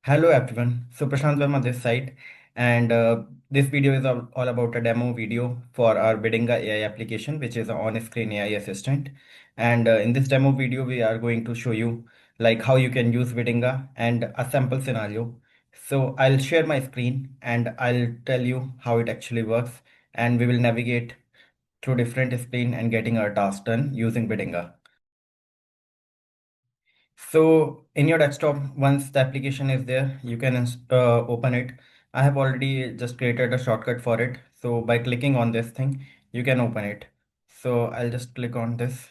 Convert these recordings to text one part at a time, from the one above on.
Hello everyone. So Prashant Verma this side, and this video is all about a demo video for our Bidinga AI application, which is an on-screen AI assistant. And in this demo video, we are going to show you like how you can use Bidinga and a sample scenario. So I'll share my screen and I'll tell you how it actually works, and we will navigate through different screen and getting our task done using Bidinga. So in your desktop, once the application is there, you can open it. I have already just created a shortcut for it. So by clicking on this thing, you can open it. So I'll just click on this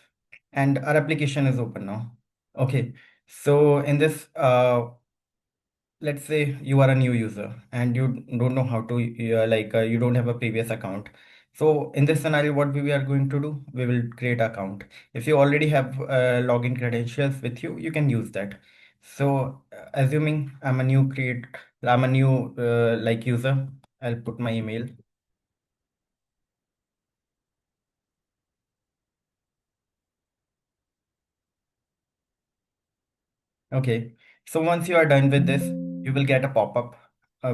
and our application is open now. Okay. So in this, let's say you are a new user and you don't know how to you don't have a previous account. So in this scenario, what we are going to do, we will create account. If you already have login credentials with you, you can use that. So assuming I'm a new user, I'll put my email. Okay, so once you are done with this, you will get a pop-up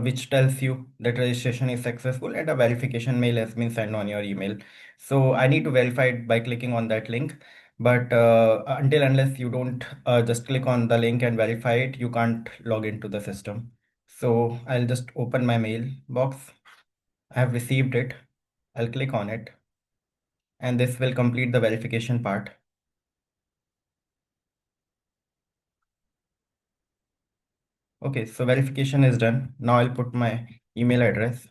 which tells you that registration is successful and a verification mail has been sent on your email. So I need to verify it by clicking on that link. But until unless you don't just click on the link and verify it, you can't log into the system. So I'll just open my mail box. I have received it. I'll click on it, and this will complete the verification part. Okay, so verification is done. Now I'll put my email address.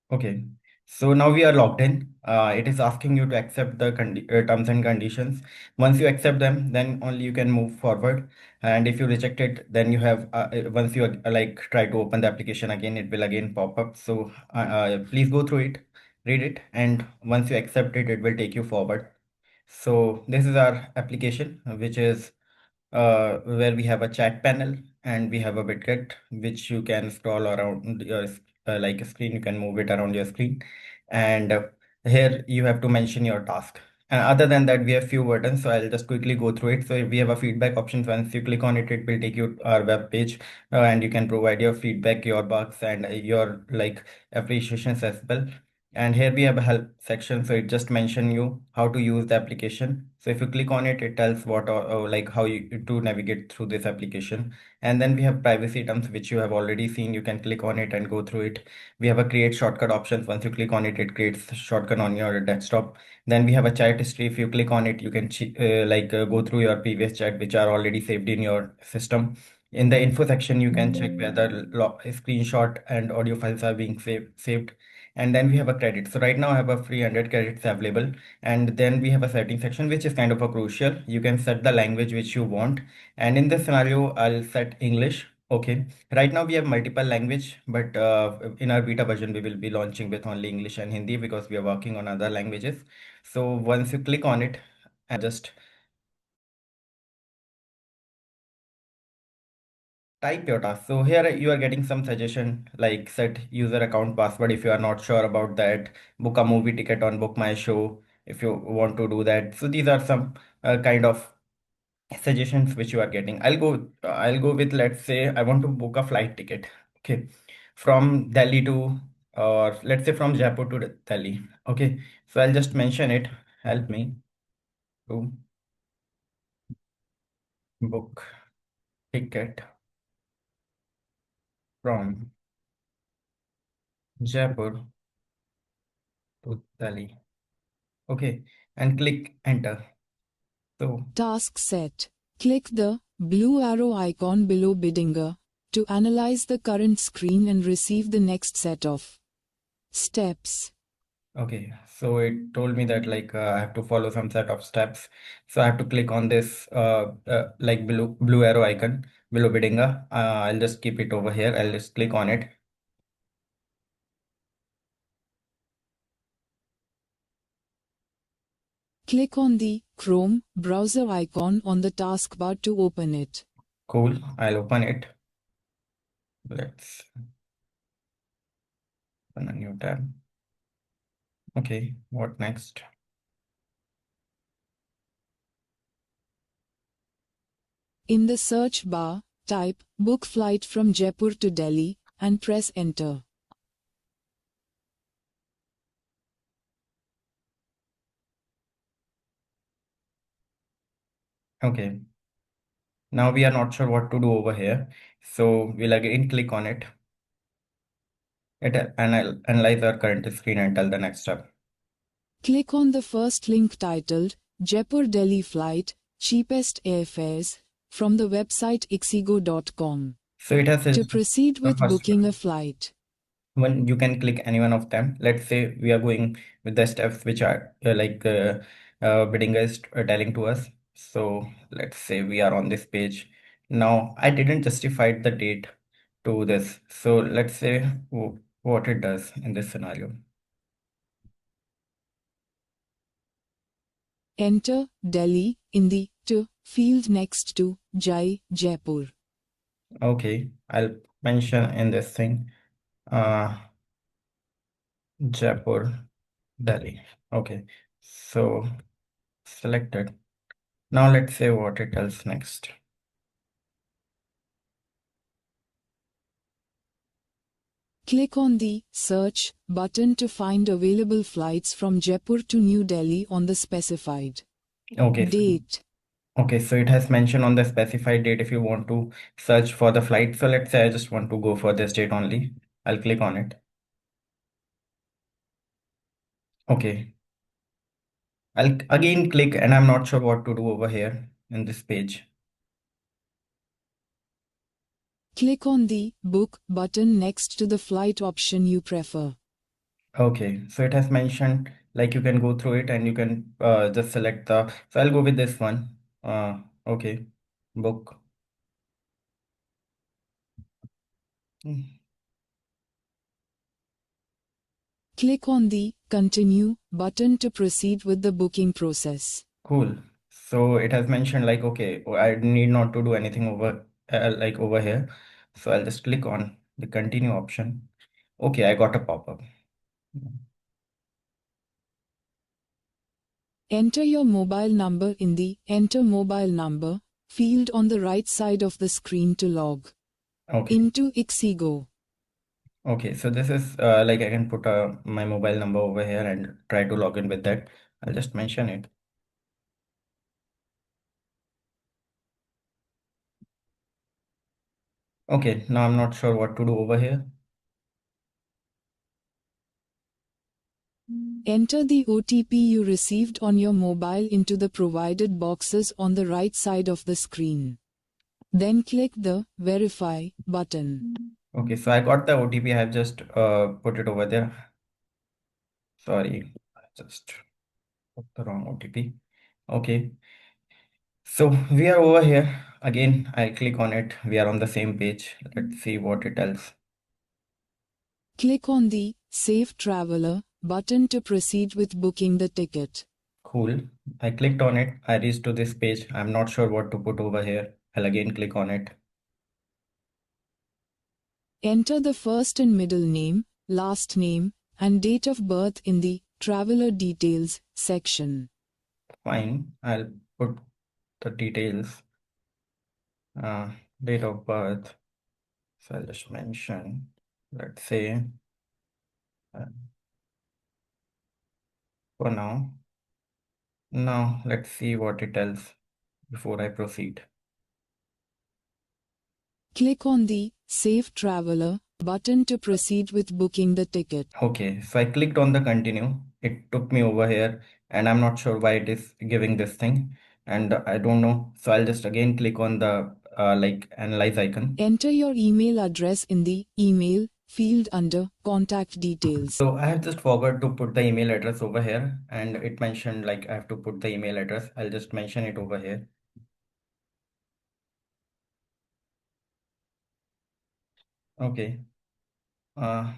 Okay, so now we are logged in. It is asking you to accept the terms and conditions. Once you accept them, then only you can move forward. And if you reject it, then you have once you try to open the application again, it will again pop up. So please go through it, read it, and once you accept it, it will take you forward. So this is our application, which is where we have a chat panel and we have a widget which you can scroll around your like a screen. You can move it around your screen, and here you have to mention your task. And other than that, we have few buttons, so I'll just quickly go through it. So if we have a feedback option. Once you click on it, it will take you to our web page, and you can provide your feedback, your bugs, and your appreciations as well. And here we have a help section, so it just mention you how to use the application. So if you click on it, it tells what like how you to navigate through this application. And then we have privacy terms, which you have already seen. You can click on it and go through it. We have a create shortcut options. Once you click on it, it creates a shortcut on your desktop. Then we have a chat history. If you click on it, you can go through your previous chat which are already saved in your system. In the info section, you can check whether screenshot and audio files are being saved. And then we have a credit. So right now I have a free 100 credits available. And then we have a setting section, which is kind of a crucial. You can set the language which you want. And in this scenario, I'll set English. Okay. Right now we have multiple language, but in our beta version, we will be launching with only English and Hindi because we are working on other languages. So once you click on it, and just type your task. So here you are getting some suggestion like set user account password if you are not sure about that, book a movie ticket on Book My Show if you want to do that. So these are some kind of suggestions which you are getting. I'll go with, let's say I want to book a flight ticket. Okay, from Delhi to, or let's say from Jaipur to Delhi. Okay, so I'll just mention it. Help me to book ticket from Jaipur to Delhi. Okay, and click enter. So, Task set. Click the blue arrow icon below Bidinga to analyze the current screen and receive the next set of steps. okay, so it told me that I have to follow some set of steps. So I have to click on this blue arrow icon below Bidinga. I'll just keep it over here. I'll just click on it. Click on the Chrome browser icon on the taskbar to open it. Cool. I'll open it. Let's open a new tab. Okay, what next? In the search bar, type book flight from Jaipur to Delhi and press enter. Okay. Now we are not sure what to do over here. So we'll again click on it. It analyze our current screen and tell the next step. Click on the first link titled Jaipur Delhi Flight, Cheapest Airfares, from the website ixigo.com. So it has To suggested proceed the with first booking a one. flight, When you can click any one of them. Let's say we are going with the steps which are Bidinga is telling to us. So let's say we are on this page. Now I didn't justify the date to this. So let's say what it does in this scenario. enter Delhi in the to field next to Jaipur. Okay, I'll mention in this thing, uh, Jaipur, Delhi. Okay, so selected. Now let's say what it tells next. Click on the Search button to find available flights from Jaipur to New Delhi on the specified Okay, so date. Okay, so it has mentioned on the specified date if you want to search for the flight. So let's say I just want to go for this date only. I'll click on it. Okay, I'll again click and I'm not sure what to do over here in this page. Click on the Book button next to the flight option you prefer. Okay, so it has mentioned like you can go through it and you can just select the. So I'll go with this one. Okay, book. Hmm. Click on the Continue button to proceed with the booking process. Cool. So it has mentioned like, okay, I need not to do anything over like over here. So I'll just click on the continue option. Okay, I got a pop-up. Enter your mobile number in the Enter Mobile Number field on the right side of the screen to log Okay. into Ixigo. Okay, so this is like I can put my mobile number over here and try to log in with that. I'll just mention it. Okay, now I'm not sure what to do over here. Enter the OTP you received on your mobile into the provided boxes on the right side of the screen. Then click the Verify button. Okay, so I got the OTP. I have just put it over there. Sorry, I just put the wrong OTP. Okay, so we are over here. Again, I click on it. We are on the same page. Let's see what it tells. Click on the Save Traveler button to proceed with booking the ticket. Cool. I clicked on it. I reached to this page. I'm not sure what to put over here. I'll again click on it. Enter the first and middle name, last name, and date of birth in the Traveler Details section. Fine. I'll put the details. Uh, Date of birth. So I'll just mention, let's say, uh, for now. Now let's see what it tells before I proceed. Click on the Save Traveler button to proceed with booking the ticket. Okay, so I clicked on the continue. It took me over here and I'm not sure why it is giving this thing. And I don't know. So I'll just again click on the like analyze icon. Enter your email address in the Email field under Contact Details. So I have just forgot to put the email address over here and it mentioned like I have to put the email address. I'll just mention it over here. Okay. Uh,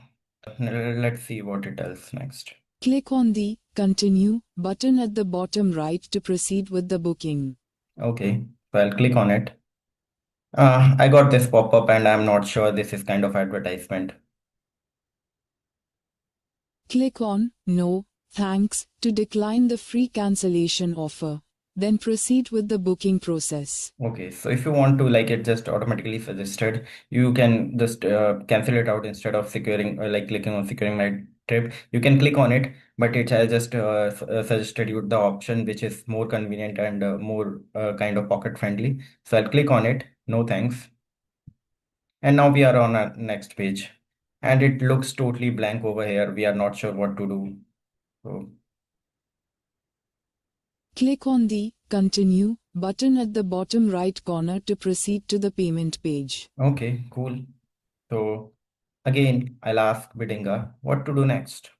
let's see what it tells next. Click on the Continue button at the bottom right to proceed with the booking. Okay, so I'll click on it. I got this pop-up and I'm not sure this is kind of advertisement. Click on No, Thanks to decline the free cancellation offer. then proceed with the booking process. Okay, so if you want to like it just automatically suggested, you can just cancel it out instead of securing like clicking on securing my trip. You can click on it, but it has just suggested you the option which is more convenient and more kind of pocket friendly. So I'll click on it. No thanks. And now we are on our next page, and it looks totally blank over here. We are not sure what to do. So Click on the Continue button at the bottom right corner to proceed to the payment page. okay, cool. So again, I'll ask Bidinga what to do next.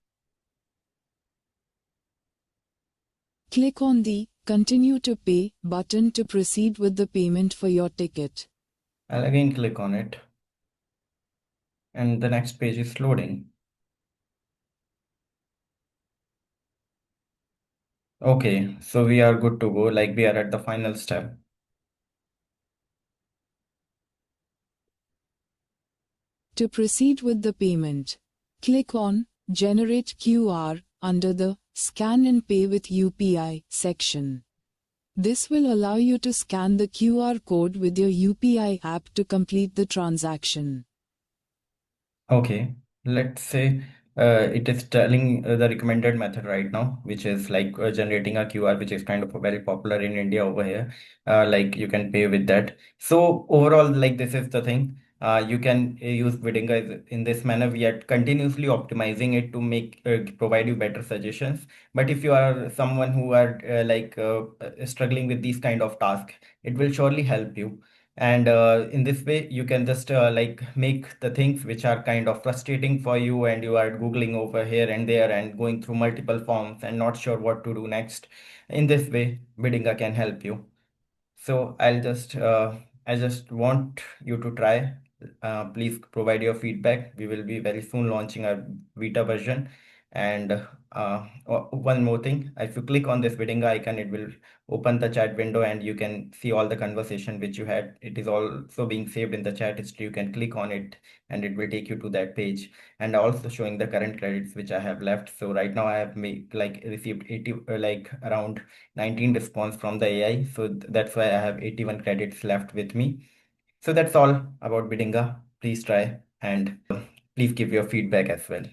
Click on the Continue to Pay button to proceed with the payment for your ticket. I'll again click on it, and the next page is loading. Okay, so we are good to go, like we are at the final step. To proceed with the payment, click on Generate QR under the Scan and Pay with UPI section. This will allow you to scan the QR code with your UPI app to complete the transaction. Okay, let's say it is telling the recommended method right now, which is like generating a QR, which is kind of very popular in India over here. Like you can pay with that. So overall, like this is the thing. You can use Bidinga in this manner. We are continuously optimizing it to make provide you better suggestions. But if you are someone who are struggling with these kind of tasks, it will surely help you. And in this way you can just like make the things which are kind of frustrating for you, and you are googling over here and there and going through multiple forms and not sure what to do next. In this way Bidinga can help you. So I just want you to try. Please provide your feedback. We will be very soon launching our beta version. And one more thing, if you click on this Bidinga icon, it will open the chat window and you can see all the conversation which you had. It is also being saved in the chat history. You can click on it and it will take you to that page, and also showing the current credits which I have left. So right now I have made like received 80 like around 19 response from the AI. So that's why I have 81 credits left with me. So that's all about Bidinga. Please try and please give your feedback as well.